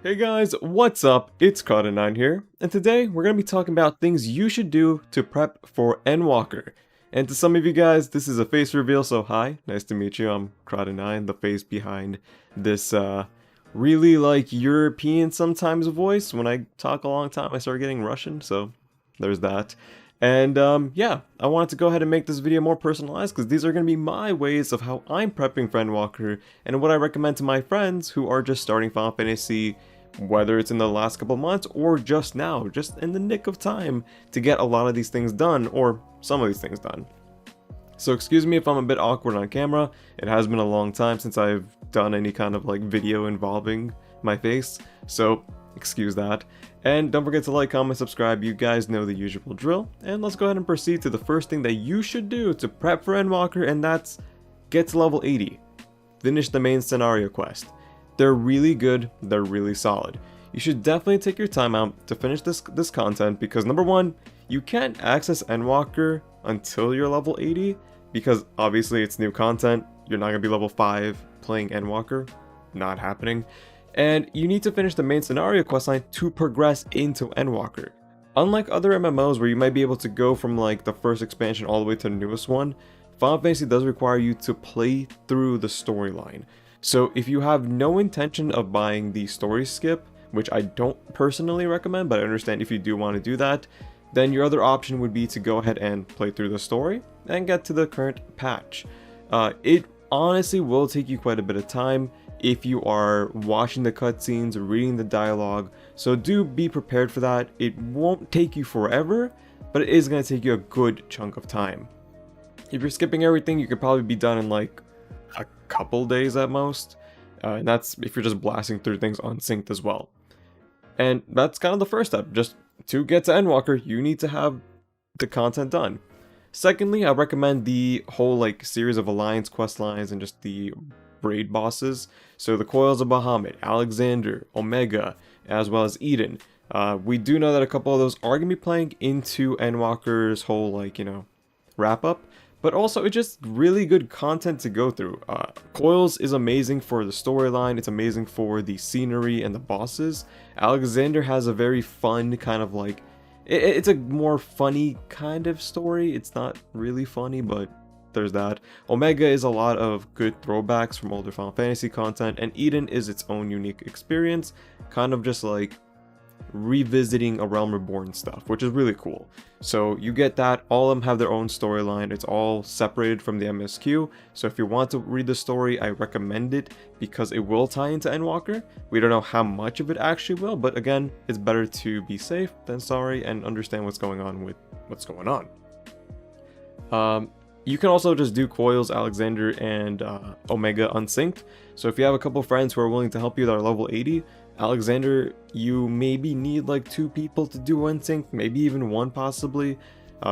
Hey guys, what's up? It's KraDeNine here, and today we're going to be talking about things you should do to prep for Endwalker. And to some of you guys, this is a face reveal, so hi, nice to meet you. I'm KraDeNine, the face behind this really like European sometimes voice. When I talk a long time, I start getting Russian, so there's that. And yeah, I wanted to go ahead and make this video more personalized because these are going to be my ways of how I'm prepping for Endwalker and what I recommend to my friends who are just starting Final Fantasy, whether it's in the last couple months or just now, just in the nick of time to get a lot of these things done, or some of these things done. So excuse me if I'm a bit awkward on camera. It has been a long time since I've done any kind of like video involving my face, so excuse that. And don't forget to like, comment, subscribe, you guys know the usual drill. And let's go ahead and proceed to the first thing that you should do to prep for Endwalker, and that's get to level 80. Finish the main scenario quest. They're really good, they're really solid. You should definitely take your time out to finish this content because number one, you can't access Endwalker until you're level 80 because obviously it's new content. You're not going to be level 5 playing Endwalker. Not happening. And you need to finish the main scenario questline to progress into Endwalker. Unlike other MMOs where you might be able to go from like the first expansion all the way to the newest one, Final Fantasy does require you to play through the storyline. So if you have no intention of buying the story skip, which I don't personally recommend, but I understand if you do want to do that, then your other option would be to go ahead and play through the story and get to the current patch. It honestly will take you quite a bit of time if you are watching the cutscenes, reading the dialogue, so do be prepared for that. It won't take you forever, but it is going to take you a good chunk of time. If you're skipping everything, you could probably be done in like a couple days at most, and that's if you're just blasting through things unsynced as well. And that's kind of the first step. Just to get to Endwalker, you need to have the content done. Secondly, I recommend the whole like series of alliance quest lines and just the raid bosses. So the Coils of Bahamut, Alexander, Omega, as well as Eden. We do know that a couple of those are going to be playing into Endwalker's whole like, wrap up. But also, it's just really good content to go through. Coils is amazing for the storyline, it's amazing for the scenery and the bosses. Alexander has a very fun kind of like, it's a more funny kind of story. It's not really funny, but there's that. Omega is a lot of good throwbacks from older Final Fantasy content, and Eden is its own unique experience, kind of just like revisiting a Realm Reborn stuff, which is really cool. So you get that. All of them have their own storyline. It's all separated from the MSQ, so if you want to read the story, I recommend it because it will tie into Endwalker. We don't know how much of it actually will, but again, it's better to be safe than sorry and understand what's going on with what's going on. You can also just do Coils, Alexander, and Omega unsynced. So if you have a couple friends who are willing to help you that are level 80, Alexander, you maybe need like 2 people to do unsynced, maybe even 1 possibly.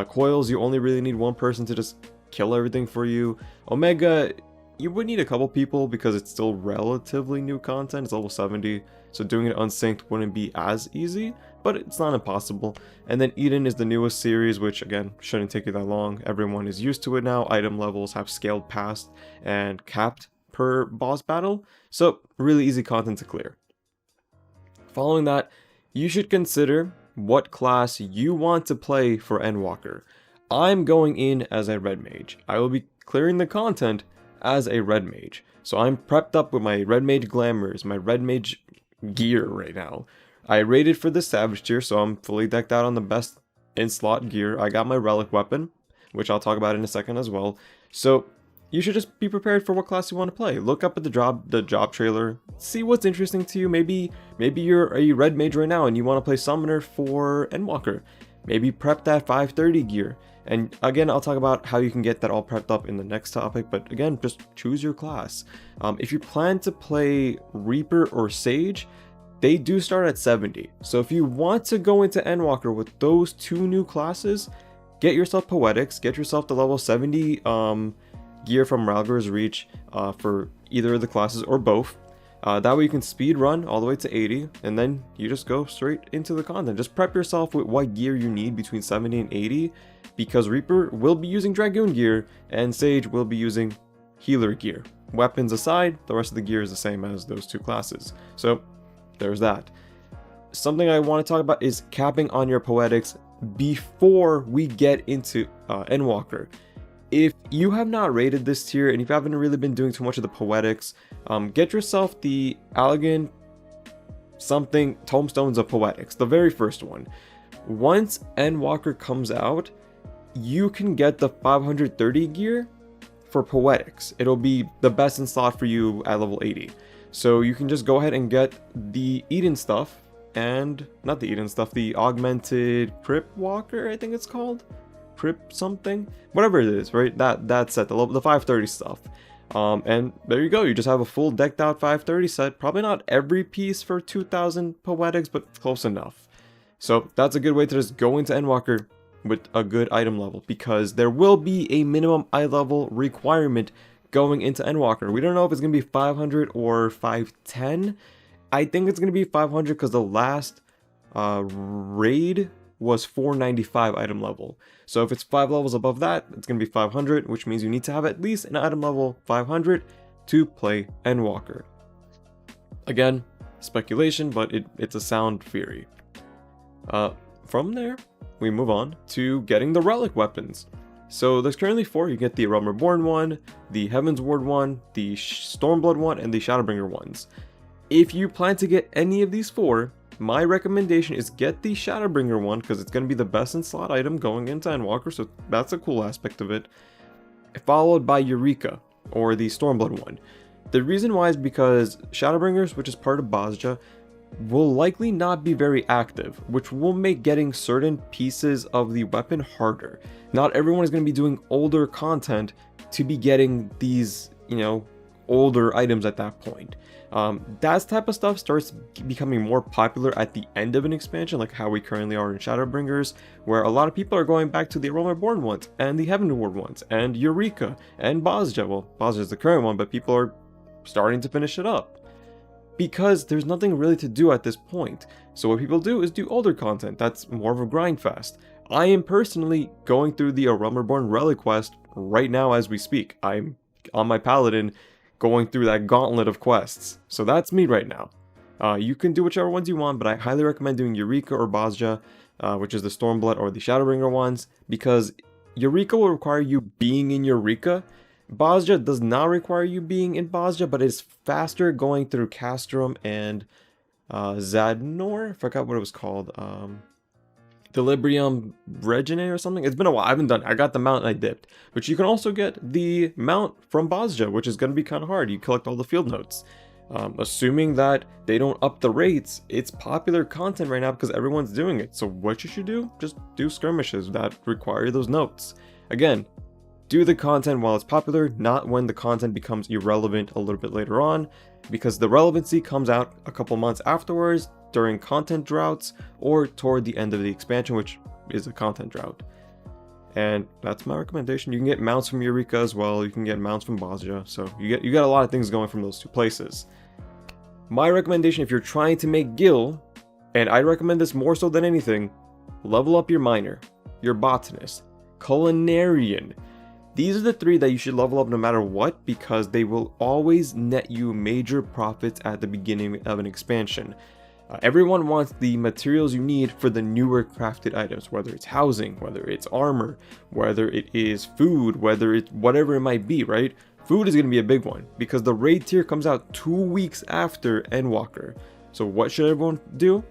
Coils, you only really need 1 person to just kill everything for you. Omega, you would need a couple people because it's still relatively new content, it's level 70, so doing it unsynced wouldn't be as easy, but it's not impossible. And then Eden is the newest series, which again, shouldn't take you that long. Everyone is used to it now. Item levels have scaled past and capped per boss battle, so really easy content to clear. Following that, you should consider what class you want to play for Endwalker. I'm going in as a red mage. I will be clearing the content as a red mage. So I'm prepped up with my red mage glamours, my red mage gear right now. I rated for the savage tier, so I'm fully decked out on the best in slot gear. I got my relic weapon, which I'll talk about in a second as well. So you should just be prepared for what class you want to play. Look up at the job trailer, see what's interesting to you. Maybe you're a red mage right now and you want to play summoner for Endwalker. Maybe prep that 530 gear. And again, I'll talk about how you can get that all prepped up in the next topic, but again, just choose your class. If you plan to play Reaper or Sage, they do start at 70. So if you want to go into Endwalker with those 2 new classes, get yourself Poetics, get yourself the level 70 gear from Ralgor's Reach for either of the classes or both. That way you can speed run all the way to 80, and then you just go straight into the content. Just prep yourself with what gear you need between 70 and 80, because Reaper will be using Dragoon gear, and Sage will be using healer gear. Weapons aside, the rest of the gear is the same as those 2 classes. So there's that. Something I want to talk about is capping on your poetics before we get into Endwalker. If you have not rated this tier and if you haven't really been doing too much of the poetics, get yourself the Allegan something Tomestones of Poetics, the very first one. Once Endwalker comes out, you can get the 530 gear for Poetics. It'll be the best in slot for you at level 80. So you can just go ahead and get the Eden stuff, and not the Eden stuff, the augmented Crypt Walker, I think it's called. Crypt something, whatever it is, right? That set, the 530 stuff. And there you go, you just have a full decked out 530 set. Probably not every piece for 2000 Poetics, but close enough. So that's a good way to just go into Endwalker with a good item level, because there will be a minimum eye level requirement going into Endwalker. We don't know if it's going to be 500 or 510. I think it's going to be 500 because the last raid was 495 item level. So if it's 5 levels above that, it's going to be 500, which means you need to have at least an item level 500 to play Endwalker. Again, speculation, but it's a sound theory. From there, we move on to getting the Relic Weapons. So there's currently 4. You get the Realm Reborn one, the Heaven's Ward one, the Stormblood one, and the Shadowbringer ones. If you plan to get any of these 4, my recommendation is get the Shadowbringer one, because it's going to be the best in slot item going into Endwalker, so that's a cool aspect of it. Followed by Eureka, or the Stormblood one. The reason why is because Shadowbringers, which is part of Bozja, will likely not be very active, which will make getting certain pieces of the weapon harder. Not everyone is going to be doing older content to be getting these, older items at that point. That type of stuff starts becoming more popular at the end of an expansion, like how we currently are in Shadowbringers, where a lot of people are going back to the Realm Reborn ones, and the Heaven Ward ones, and Eureka, and Bozja. Well, Bozja is the current one, but people are starting to finish it up, because there's nothing really to do at this point. So what people do is do older content that's more of a grind fest. I am personally going through the Realm Reborn Relic quest right now as we speak. I'm on my Paladin going through that gauntlet of quests. So that's me right now. You can do whichever ones you want, but I highly recommend doing Eureka or Bozja, which is the Stormblood or the Shadowbringer ones, because Eureka will require you being in Eureka. Bozja does not require you being in Bozja, but it's faster going through Castrum and Zadnor. I forgot what it was called. Delibrium Regine or something. It's been a while. I haven't done it. I got the mount and I dipped. But you can also get the mount from Bozja, which is going to be kind of hard. You collect all the field notes. Assuming that they don't up the rates, it's popular content right now because everyone's doing it. So what you should do, just do skirmishes that require those notes. Again, do the content while it's popular, not when the content becomes irrelevant a little bit later on, because the relevancy comes out a couple months afterwards during content droughts or toward the end of the expansion, which is a content drought. And that's my recommendation. You can get mounts from Eureka as well. You can get mounts from Bozja. So you get a lot of things going from those 2 places. My recommendation, if you're trying to make Gil, and I recommend this more so than anything, level up your Miner, your Botanist, Culinarian. These are the 3 that you should level up no matter what, because they will always net you major profits at the beginning of an expansion. Everyone wants the materials you need for the newer crafted items, whether it's housing, whether it's armor, whether it is food, whether it's whatever it might be, right? Food is going to be a big one, because the raid tier comes out 2 weeks after Endwalker. So what should everyone do?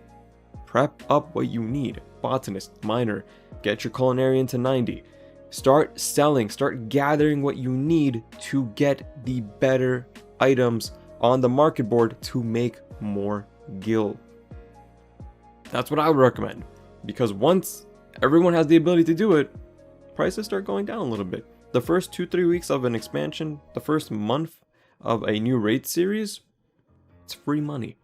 Prep up what you need. Botanist, Miner, get your Culinarian to 90. Start selling, start gathering what you need to get the better items on the market board to make more Gil. That's what I would recommend, because once everyone has the ability to do it, prices start going down a little bit. The first 2-3 weeks of an expansion, the first month of a new raid series, it's free money.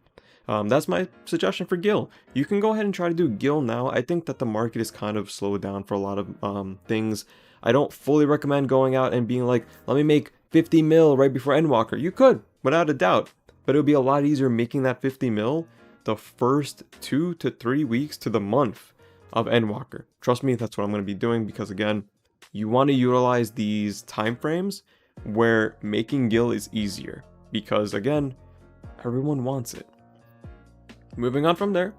That's my suggestion for Gil. You can go ahead and try to do Gil now. I think that the market is kind of slowed down for a lot of things. I don't fully recommend going out and being like, let me make 50 mil right before Endwalker. You could, without a doubt, but it would be a lot easier making that 50 mil the first 2 to 3 weeks to the month of Endwalker. Trust me, that's what I'm going to be doing, because again, you want to utilize these time frames where making Gil is easier, because again, everyone wants it. Moving on from there,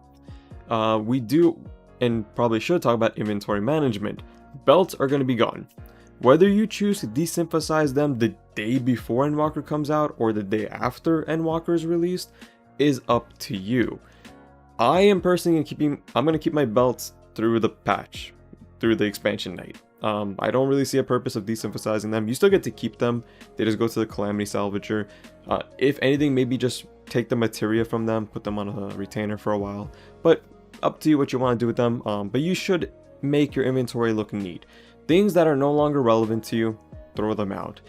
we do and probably should talk about inventory management. Belts are going to be gone. Whether you choose to desynthesize them the day before Endwalker comes out or the day after Endwalker is released is up to you. I am personally I'm going to keep my belts through the patch, through the expansion night. I don't really see a purpose of desynthesizing them. You still get to keep them. They just go to the Calamity Salvager. If anything, maybe just take the materia from them, put them on a retainer for a while. But up to you what you want to do with them. But you should make your inventory look neat. Things that are no longer relevant to you, throw them out.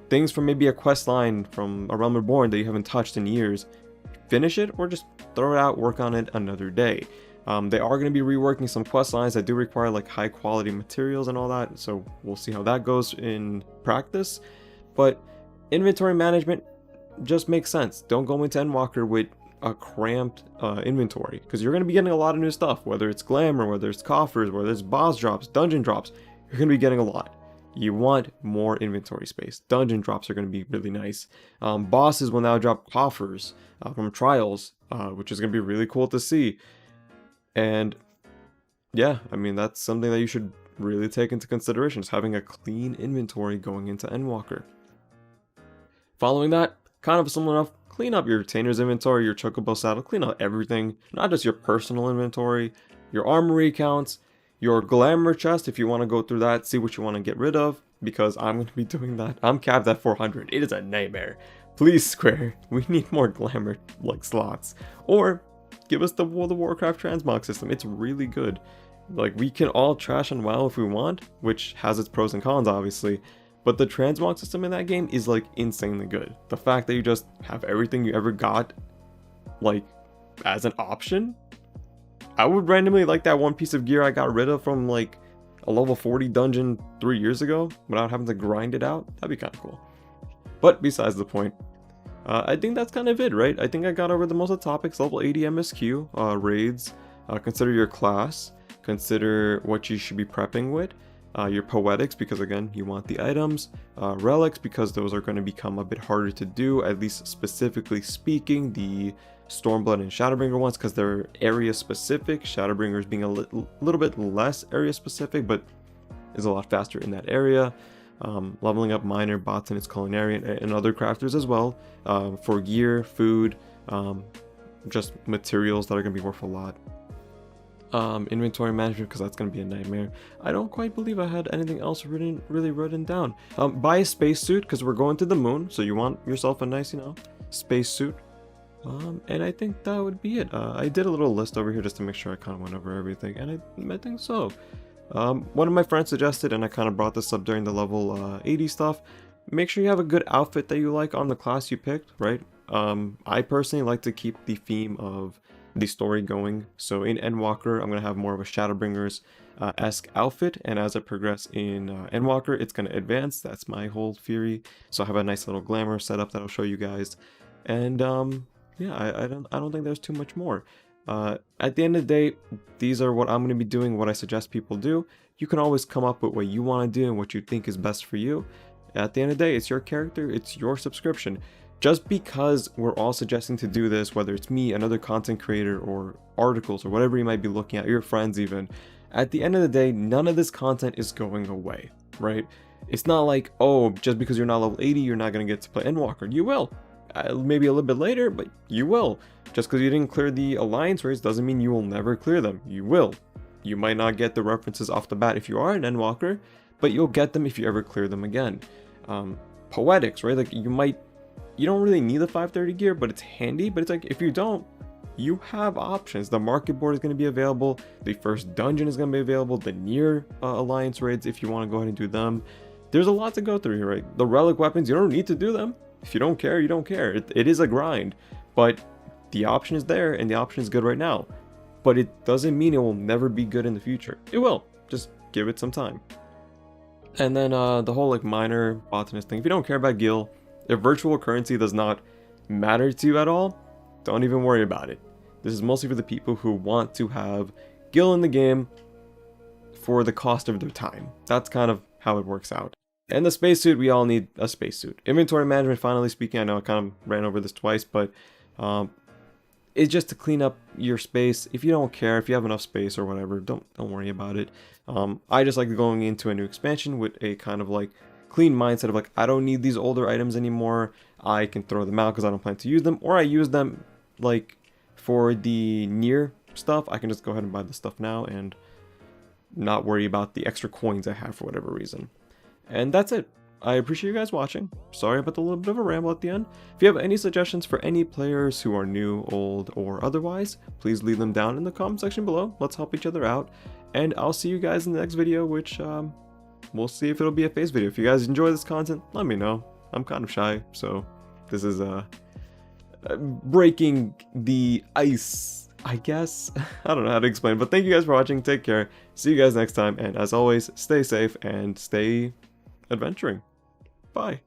Things from maybe a quest line from A Realm Reborn that you haven't touched in years, finish it or just throw it out, work on it another day. They are going to be reworking some quest lines that do require like high quality materials and all that, so we'll see how that goes in practice. But inventory management just makes sense. Don't go into Endwalker with a cramped inventory, because you're going to be getting a lot of new stuff, whether it's glamour, whether it's coffers, whether it's boss drops, dungeon drops. You're going to be getting a lot. You want more inventory space. Dungeon drops are going to be really nice. Bosses will now drop coffers from trials, which is going to be really cool to see. And yeah, I mean, that's something that you should really take into consideration, is having a clean inventory going into Endwalker. Following that, kind of similar enough, clean up your retainer's inventory, your chocobo saddle, clean out everything, not just your personal inventory, your armory accounts, your glamour chest if you want to go through that, see what you want to get rid of, because I'm going to be doing that. I'm capped at 400. It is a nightmare. Please, Square, we need more glamour like slots. Or give us the World of Warcraft transmog system. It's really good. Like, we can all trash on WoW if we want, which has its pros and cons obviously, but the transmog system in that game is like insanely good. The fact that you just have everything you ever got like as an option. I would randomly like that one piece of gear I got rid of from like a level 40 dungeon 3 years ago without having to grind it out. That'd be kind of cool. But besides the point, I think that's kind of it, right? I think I got over the most of the topics. Level 80 MSQ, raids, consider your class, consider what you should be prepping with, your poetics, because again, you want the items, relics, because those are going to become a bit harder to do, at least specifically speaking, the Stormblood and Shadowbringer ones, because they're area specific, Shadowbringers being a little bit less area specific, but is a lot faster in that area. Leveling up Miner, Botanist, Culinarian, and other crafters as well, for gear, food, just materials that are going to be worth a lot. Inventory management, because that's going to be a nightmare. I don't quite believe I had anything else really written down. Buy a spacesuit, because we're going to the moon, so you want yourself a nice, spacesuit. And I think that would be it. I did a little list over here just to make sure I kind of went over everything, and I think so. One of my friends suggested, and I kind of brought this up during the level 80 stuff, make sure you have a good outfit that you like on the class you picked, right? I personally like to keep the theme of the story going, so in Endwalker, I'm going to have more of a Shadowbringers-esque outfit, and as I progress in Endwalker, it's going to advance. That's my whole theory. So I have a nice little glamour setup that I'll show you guys, and yeah, I don't think there's too much more. At the end of the day, these are what I'm going to be doing, what I suggest people do. You can always come up with what you want to do and what you think is best for you. At the end of the day, it's your character, it's your subscription. Just because we're all suggesting to do this, whether it's me, another content creator, or articles, or whatever you might be looking at, your friends even, at the end of the day, none of this content is going away, right? It's not like, oh, just because you're not level 80, you're not going to get to play Endwalker. You will. Maybe a little bit later, but you will. Just because you didn't clear the alliance raids doesn't mean you will never clear them. You will. You might not get the references off the bat if you are an Endwalker, but you'll get them if you ever clear them again. Poetics, right? Like, you don't really need the 530 gear, but it's handy. But it's like, if you don't, you have options. The market board is going to be available. The first dungeon is going to be available. The near alliance raids, if you want to go ahead and do them. There's a lot to go through here, right? The relic weapons, you don't need to do them. If you don't care, you don't care. It is a grind, but the option is there, and the option is good right now. But it doesn't mean it will never be good in the future. It will. Just give it some time. And then the whole like miner botanist thing. If you don't care about gil, if virtual currency does not matter to you at all, don't even worry about it. This is mostly for the people who want to have gil in the game for the cost of their time. That's kind of how it works out. And the spacesuit, we all need a spacesuit. Inventory management, finally speaking, I know I kind of ran over this twice, but it's just to clean up your space. If you don't care, if you have enough space or whatever, don't worry about it. I just like going into a new expansion with a kind of like clean mindset of like, I don't need these older items anymore. I can throw them out because I don't plan to use them, or I use them like for the near stuff. I can just go ahead and buy the stuff now and not worry about the extra coins I have for whatever reason. And that's it. I appreciate you guys watching. Sorry about the little bit of a ramble at the end. If you have any suggestions for any players who are new, old, or otherwise, please leave them down in the comment section below. Let's help each other out. And I'll see you guys in the next video, which we'll see if it'll be a face video. If you guys enjoy this content, let me know. I'm kind of shy, so this is breaking the ice, I guess. I don't know how to explain, but thank you guys for watching. Take care. See you guys next time. And as always, stay safe and stay adventuring. Bye.